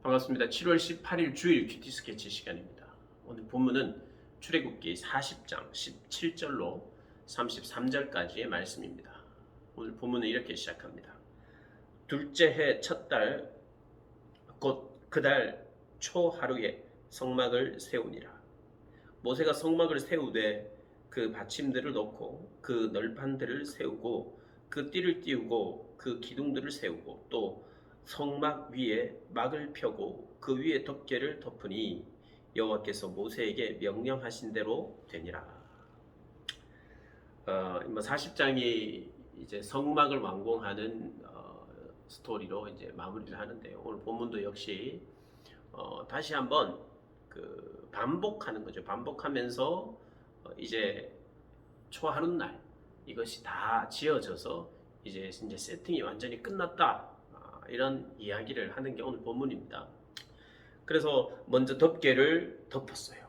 반갑습니다. 7월 18일 주일 큐티 스케치 시간입니다. 오늘 본문은 출애굽기 40장 17절로 33절까지의 말씀입니다. 오늘 본문은 이렇게 시작합니다. 둘째 해 첫 달 곧 그 달 초 하루에 성막을 세우니라. 모세가 성막을 세우되 그 받침들을 놓고 그 널판들을 세우고 그 띠를 띄우고 그 기둥들을 세우고 또 성막 위에 막을 펴고 그 위에 덮개를 덮으니 여호와께서 모세에게 명령하신 대로 되니라. 40장이 이제 성막을 완공하는 스토리로 이제 마무리를 하는데요. 오늘 본문도 역시 다시 한번 그 반복하는 거죠. 반복하면서 이제 초하룻날 이것이 다 지어져서 이제 세팅이 완전히 끝났다. 이런 이야기를 하는 게 오늘 본문입니다. 그래서 먼저 덮개를 덮었어요.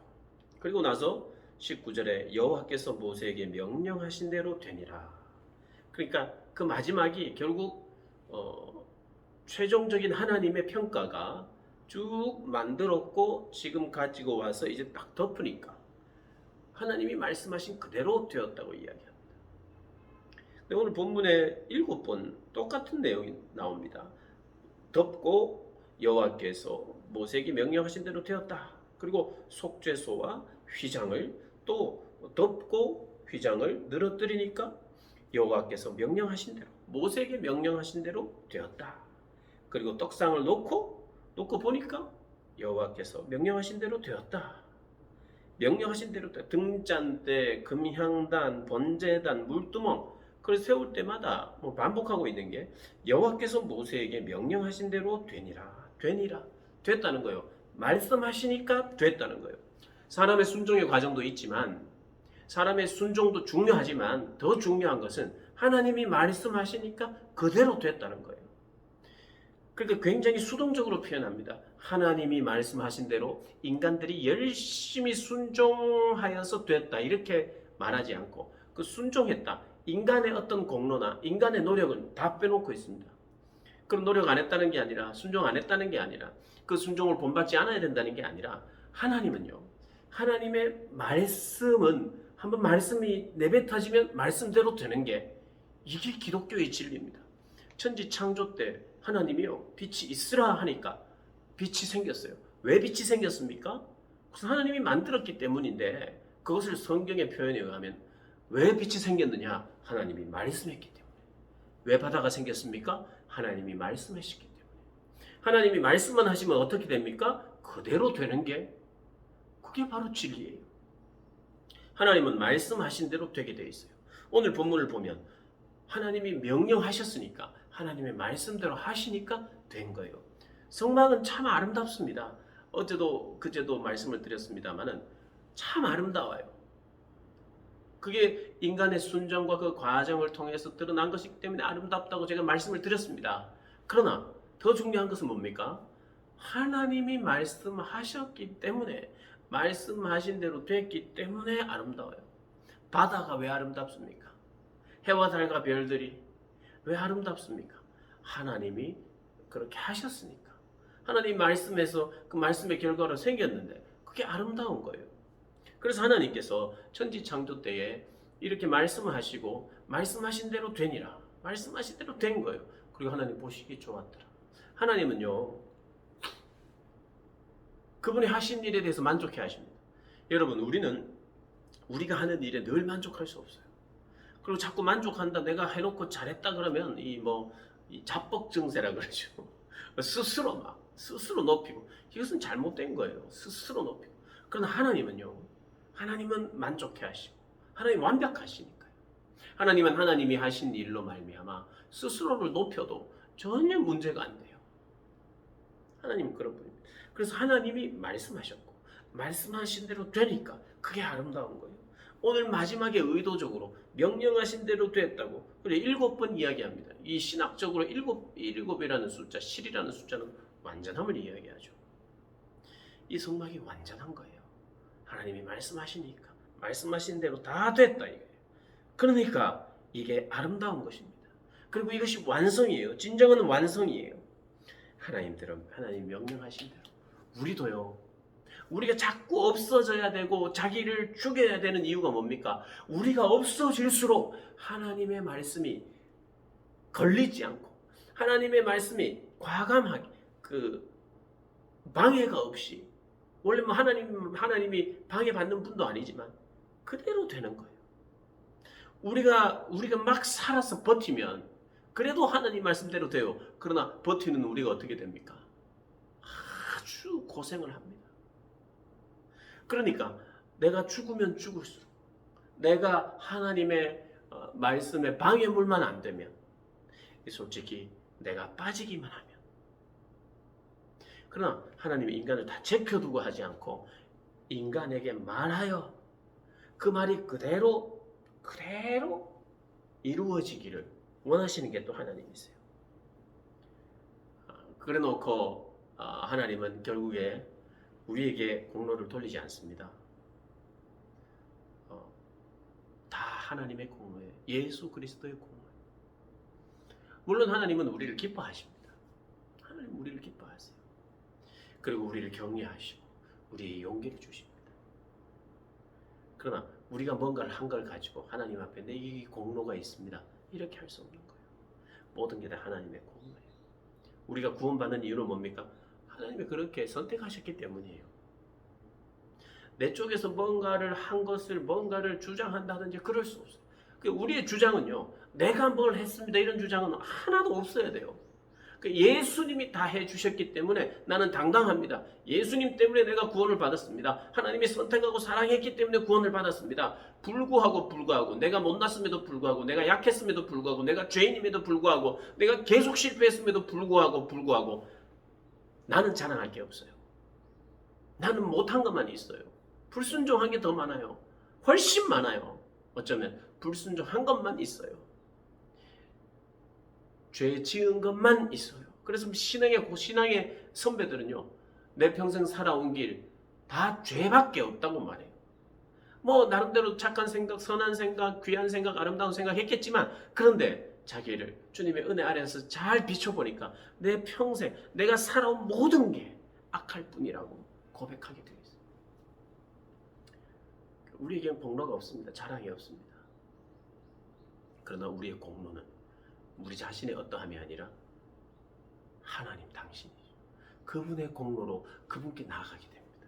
그리고 나서 19절에 여호와께서 모세에게 명령하신 대로 되니라. 그러니까 그 마지막이 결국 최종적인 하나님의 평가가 쭉 만들었고 지금 가지고 와서 이제 딱 덮으니까 하나님이 말씀하신 그대로 되었다고 이야기합니다. 근데 오늘 본문에 7번 똑같은 내용이 나옵니다. 덮고 여호와께서 모세에게 명령하신 대로 되었다. 그리고 속죄소와 휘장을 또 덮고 휘장을 늘어뜨리니까 여호와께서 명령하신 대로 모세에게 명령하신 대로 되었다. 그리고 떡상을 놓고 보니까 여호와께서 명령하신 대로 되었다. 명령하신 대로 등잔대, 금향단, 번제단, 물두멍 그걸 세울 때마다 반복하고 있는 게 여호와께서 모세에게 명령하신 대로 되니라 됐다는 거예요. 말씀하시니까 됐다는 거예요. 사람의 순종의 과정도 있지만 사람의 순종도 중요하지만 더 중요한 것은 하나님이 말씀하시니까 그대로 됐다는 거예요. 그러니까 굉장히 수동적으로 표현합니다. 하나님이 말씀하신 대로 인간들이 열심히 순종하여서 됐다 이렇게 말하지 않고 그 순종했다. 인간의 어떤 공로나 인간의 노력은 다 빼놓고 있습니다. 그럼 노력 안 했다는 게 아니라 순종 안 했다는 게 아니라 그 순종을 본받지 않아야 된다는 게 아니라 하나님은요. 하나님의 말씀은 한번 말씀이 내뱉어지면 말씀대로 되는 게 이게 기독교의 진리입니다. 천지 창조 때 하나님이요. 빛이 있으라 하니까 빛이 생겼어요. 왜 빛이 생겼습니까? 그것은 하나님이 만들었기 때문인데 그것을 성경의 표현에 의하면 왜 빛이 생겼느냐? 하나님이 말씀했기 때문에. 왜 바다가 생겼습니까? 하나님이 말씀하셨기 때문에. 하나님이 말씀만 하시면 어떻게 됩니까? 그대로 되는 게 그게 바로 진리예요. 하나님은 말씀하신 대로 되게 되어 있어요. 오늘 본문을 보면 하나님이 명령하셨으니까 하나님의 말씀대로 하시니까 된 거예요. 성막은 참 아름답습니다. 어제도 그제도 말씀을 드렸습니다만은 참 아름다워요. 그게 인간의 순종과 그 과정을 통해서 드러난 것이기 때문에 아름답다고 제가 말씀을 드렸습니다. 그러나 더 중요한 것은 뭡니까? 하나님이 말씀하셨기 때문에 말씀하신 대로 됐기 때문에 아름다워요. 바다가 왜 아름답습니까? 해와 달과 별들이 왜 아름답습니까? 하나님이 그렇게 하셨으니까. 하나님 말씀에서 그 말씀의 결과로 생겼는데 그게 아름다운 거예요. 그래서 하나님께서 천지 창조 때에 이렇게 말씀을 하시고 말씀하신 대로 되니라. 말씀하신 대로 된 거예요. 그리고 하나님 보시기 좋았더라. 하나님은요. 그분이 하신 일에 대해서 만족해 하십니다. 여러분 우리는 우리가 하는 일에 늘 만족할 수 없어요. 그리고 자꾸 만족한다. 내가 해놓고 잘했다 그러면 이 자뻑 증세라 그러죠. 스스로 높이고 이것은 잘못된 거예요. 스스로 높이고. 그러나 하나님은요. 하나님은 만족해 하시고 하나님 완벽하시니까요. 하나님은 하나님이 하신 일로 말미암아 스스로를 높여도 전혀 문제가 안 돼요. 하나님은 그런 분입니다. 그래서 하나님이 말씀하셨고 말씀하신 대로 되니까 그게 아름다운 거예요. 오늘 마지막에 의도적으로 명령하신 대로 됐다고 그래 7번 이야기합니다. 이 신학적으로 일곱이라는 숫자, 7이라는 숫자는 완전함을 이야기하죠. 이 성막이 완전한 거예요. 하나님이 말씀하시니까 말씀하신 대로 다 됐다 이거예요. 그러니까 이게 아름다운 것입니다. 그리고 이것이 완성이에요. 진정한 완성이에요. 하나님 명령하신 대로 우리도요. 우리가 자꾸 없어져야 되고 자기를 죽여야 되는 이유가 뭡니까? 우리가 없어질수록 하나님의 말씀이 걸리지 않고 하나님의 말씀이 과감하게 방해가 없이 원래 뭐 하나님이 방해받는 분도 아니지만 그대로 되는 거예요. 우리가 막 살아서 버티면 그래도 하나님 말씀대로 돼요. 그러나 버티는 우리가 어떻게 됩니까? 아주 고생을 합니다. 그러니까 내가 죽으면 죽을수록 내가 하나님의 말씀에 방해물만 안 되면 솔직히 내가 빠지기만 하면 그러나 하나님이 인간을 다 제껴두고 하지 않고 인간에게 말하여 그 말이 그대로 이루어지기를 원하시는 게 또 하나님이세요. 그래 놓고 하나님은 결국에 우리에게 공로를 돌리지 않습니다. 다 하나님의 공로예요. 예수 그리스도의 공로예요. 물론 하나님은 우리를 기뻐하십니다. 하나님 우리를 기뻐하세요. 그리고 우리를 격려하시고 우리의 용기를 주십니다. 그러나 우리가 뭔가를 한 걸 가지고 하나님 앞에 내 이 공로가 있습니다. 이렇게 할 수 없는 거예요. 모든 게 다 하나님의 공로예요. 우리가 구원받는 이유는 뭡니까? 하나님이 그렇게 선택하셨기 때문이에요. 내 쪽에서 뭔가를 주장한다든지 그럴 수 없어요. 우리의 주장은요, 내가 뭘 했습니다. 이런 주장은 하나도 없어야 돼요. 예수님이 다 해주셨기 때문에 나는 당당합니다. 예수님 때문에 내가 구원을 받았습니다. 하나님이 선택하고 사랑했기 때문에 구원을 받았습니다. 불구하고 내가 못났음에도 불구하고 내가 약했음에도 불구하고 내가 죄인임에도 불구하고 내가 계속 실패했음에도 불구하고 나는 자랑할 게 없어요. 나는 못한 것만 있어요. 불순종한 게 더 많아요. 훨씬 많아요. 어쩌면 불순종한 것만 있어요. 죄 지은 것만 있어요. 그래서 신앙의 선배들은요, 내 평생 살아온 길 다 죄밖에 없다고 말해요. 뭐 나름대로 착한 생각, 선한 생각, 귀한 생각, 아름다운 생각 했겠지만 그런데 자기를 주님의 은혜 아래에서 잘 비춰보니까 내 평생 내가 살아온 모든 게 악할 뿐이라고 고백하게 되어 있어요. 우리에게는 공로가 없습니다. 자랑이 없습니다. 그러나 우리의 공로는 우리 자신의 어떠함이 아니라 하나님 당신이죠. 그분의 공로로 그분께 나아가게 됩니다.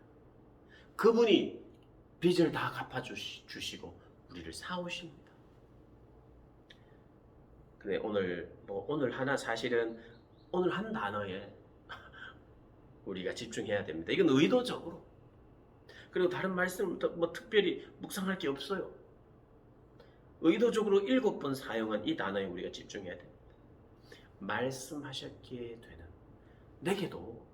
그분이 빚을 다 갚아주시고 우리를 사오십니다. 근데 오늘 하나 사실은 오늘 한 단어에 우리가 집중해야 됩니다. 이건 의도적으로. 그리고 다른 말씀 특별히 묵상할 게 없어요. 의도적으로 7번 사용한 이 단어에 우리가 집중해야 됩니다. 말씀하셨기에 되는 내게도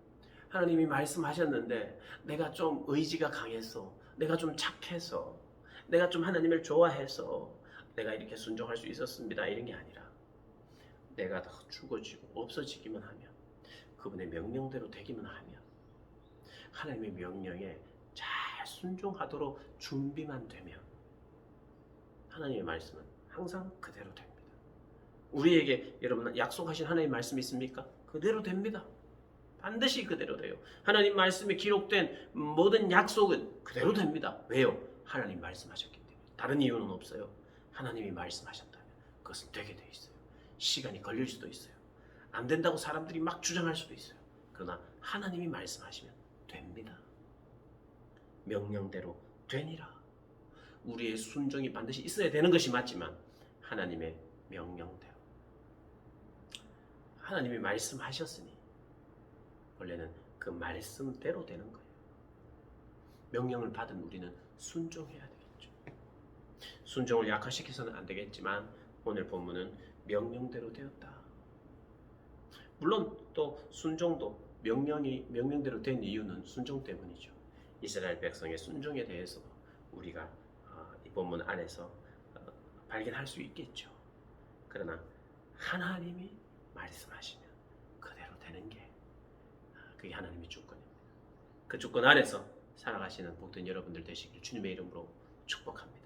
하나님이 말씀하셨는데 내가 좀 의지가 강해서 내가 좀 착해서 내가 좀 하나님을 좋아해서 내가 이렇게 순종할 수 있었습니다. 이런 게 아니라 내가 더 죽어지고 없어지기만 하면 그분의 명령대로 되기만 하면 하나님의 명령에 잘 순종하도록 준비만 되면 하나님의 말씀은 항상 그대로 됩니다. 우리에게 여러분 약속하신 하나님의 말씀이 있습니까? 그대로 됩니다. 반드시 그대로 돼요. 하나님 말씀에 기록된 모든 약속은 그대로 됩니다. 왜요? 하나님 말씀하셨기 때문에. 다른 이유는 없어요. 하나님이 말씀하셨다면 그것은 되게 돼 있어요. 시간이 걸릴 수도 있어요. 안 된다고 사람들이 막 주장할 수도 있어요. 그러나 하나님이 말씀하시면 됩니다. 명령대로 되니라. 우리의 순종이 반드시 있어야 되는 것이 맞지만 하나님의 명령대로. 하나님이 말씀하셨으니 원래는 그 말씀대로 되는 거예요. 명령을 받은 우리는 순종해야 되겠죠. 순종을 약화시켜서는 안 되겠지만 오늘 본문은 명령대로 되었다. 물론 또 순종도 명령대로 된 이유는 순종 때문이죠. 이스라엘 백성의 순종에 대해서 우리가 이 본문 안에서 발견할 수 있겠죠. 그러나 하나님이 말씀하시면 그대로 되는 게 그게 하나님의 주권입니다. 그 주권 아래서 살아가시는 모든 여러분들 되시길 주님의 이름으로 축복합니다.